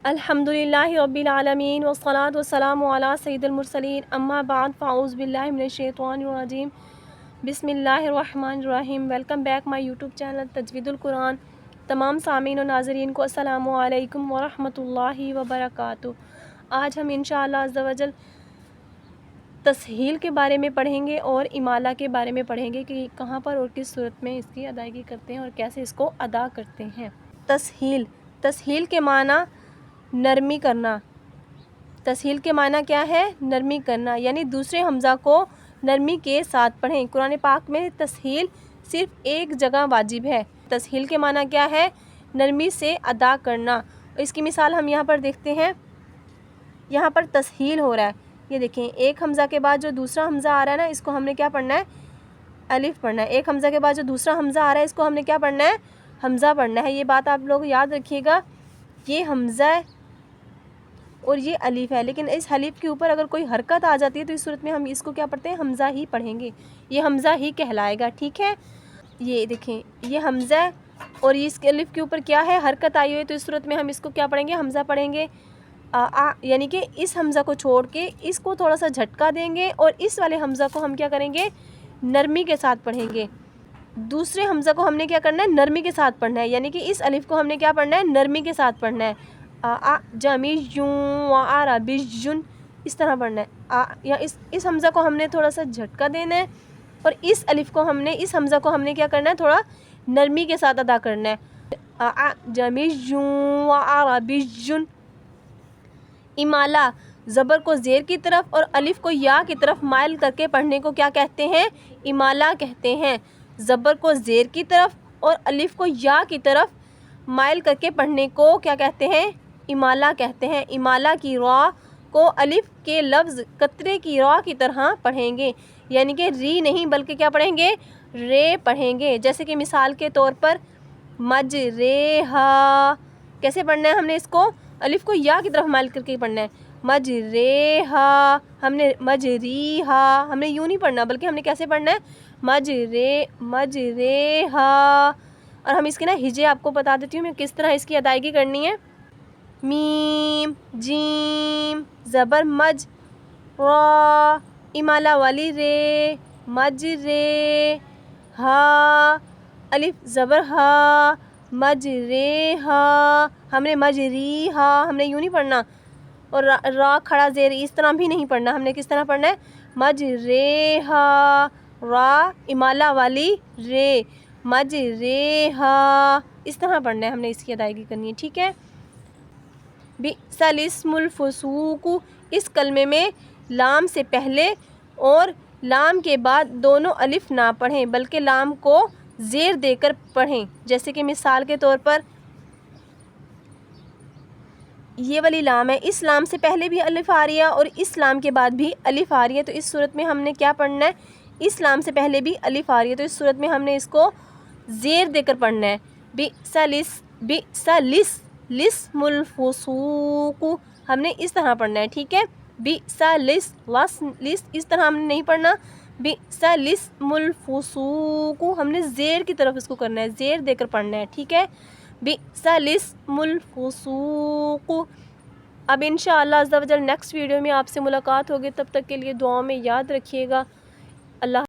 अल्हम्दुलिल्लाहि रब्बिल आलमीन वस्सलातु वस्सलामु अला सय्यिदिल मुरसलीन अम्मा बाद फ़अऊज़ु बिल्लाहि मिनश शैतानिर रजीम बिस्मिल्लाहिर रहमानिर रहीम। Welcome back my YouTube channel तजवीदुल कुरान। तमाम सामीन और नाज़रीन को अस्सलामु अलैकुम व रहमतुल्लाहि व बरकातुहू। आज हम इंशाअल्लाह अज़्ज़ा वजल तस्हील के बारे में पढ़ेंगे और इमाला के बारे में पढ़ेंगे कि कहाँ पर और किस सूरत में इसकी अदायगी करते हैं और कैसे इसको अदा करते हैं। तस्हील के माना नरमी करना। तस्हील के माना क्या है? नरमी करना, यानी दूसरे हमज़ा को नरमी के साथ पढ़ें। कुरान पाक में तस्हील सिर्फ़ एक जगह वाजिब है। तस्हील के माना क्या है? नरमी से अदा करना। इसकी मिसाल हम यहाँ पर देखते हैं। यहाँ पर तस्हील हो रहा है, ये देखें, एक हमज़ा के बाद जो दूसरा हमज़ा आ रहा है ना, इसको हमने क्या पढ़ना है? अलिफ पढ़ना है। एक हमज़ा के बाद जो दूसरा हमज़ा आ रहा है, इसको हमने क्या पढ़ना है? हमज़ा पढ़ना है। ये बात आप लोग याद रखिएगा। ये हमज़ा है और ये अलिफ है, लेकिन इस अलिफ के ऊपर अगर कोई हरकत आ जाती है तो इस सूरत में हम इसको क्या पढ़ते हैं? हमज़ा ही पढ़ेंगे। ये हमज़ा ही कहलाएगा, ठीक है। ये देखें, ये हमज़ा है और ये इसके अलिफ के ऊपर क्या है? हरकत आई हुई है, तो इस सूरत में हम इसको क्या पढ़ेंगे? हमज़ा पढ़ेंगे। यानी कि इस हमज़ा को छोड़ के इसको थोड़ा सा झटका देंगे और इस वाले हमज़ा को हम क्या करेंगे? नरमी के साथ पढ़ेंगे। दूसरे हमज़ा को हमने क्या करना है? नरमी के साथ पढ़ना है, यानी कि इस अलिफ को हमने क्या पढ़ना है? नरमी के साथ पढ़ना है। जमीयुन अरबियुन, इस तरह पढ़ना है। या इस हमज़ा को हमने थोड़ा सा झटका देना है और इस अलिफ को हमने, इस हमज़ा को हमने क्या करना है? थोड़ा नरमी के साथ अदा करना है। जमीयुन अरबियुन। इमाला, ज़बर को ज़ेर की तरफ और अलिफ को या की तरफ माइल करके पढ़ने को क्या कहते हैं? इमाला कहते हैं। ज़बर को ज़ेर की तरफ और अलिफ को या की तरफ माइल करके पढ़ने को क्या कहते हैं? इमाला कहते हैं। इमाला की रा को अलिफ के लफ्ज़ कतरे की रा की तरह पढ़ेंगे, यानी कि री नहीं बल्कि क्या पढ़ेंगे? रे पढ़ेंगे। जैसे कि मिसाल के तौर पर मजरेहा, कैसे पढ़ना है हमने इसको? अलिफ को या की तरफ माइल करके पढ़ना है। मजरेहा, हमने मजरीहा, हमने यूँ नहीं पढ़ना बल्कि हमने कैसे पढ़ना है? मजरेहा। और हम इसके ना हिजे आपको बता देती हूँ मैं किस तरह इसकी अदायगी करनी है। मीम जीम ज़बर मज, रा इमाला वाली रे, मज रे, हा अलिफ ज़बर हा, मज रे हा, हमने मज री हा, हमने यूँ नहीं पढ़ना। और रा खड़ा ज़ेर इस तरह भी नहीं पढ़ना, हमने किस तरह पढ़ना है? मज रे हा, रा इमाला वाली रे, मज रे हा, इस तरह पढ़ना है। हमने इसकी अदायगी करनी है, ठीक है। बि'सल इस्मुल फुसूक, इस कलमे में लाम से पहले और लाम के बाद दोनों अलिफ ना पढ़ें बल्कि लाम को ज़ेर देकर पढ़ें। जैसे कि मिसाल के तौर पर ये वाली लाम है, इस लाम से पहले भी अलिफ आ रही है और इस लाम के बाद भी अलिफ आ रही है, तो इस सूरत में हमने क्या पढ़ना है? इस लाम से पहले भी अलिफ आ रही है, तो इस सूरत में हमने इसको ज़ेर देकर पढ़ना है। बि'सलिस्मुल फुसूक, हमने इस तरह पढ़ना है, ठीक है। बि'सलिस इस तरह हमने नहीं पढ़ना। बि'सलिस्मुल फुसूक, हमने ज़ेर की तरफ इसको करना है, ज़ेर देकर पढ़ना है, ठीक है। बि'सलिस्मुल फुसूक। अब इंशाअल्लाह अज़्ज़ा वजल नेक्स्ट वीडियो में आपसे मुलाकात होगी, तब तक के लिए दुआ में याद रखिएगा। अल्लाह।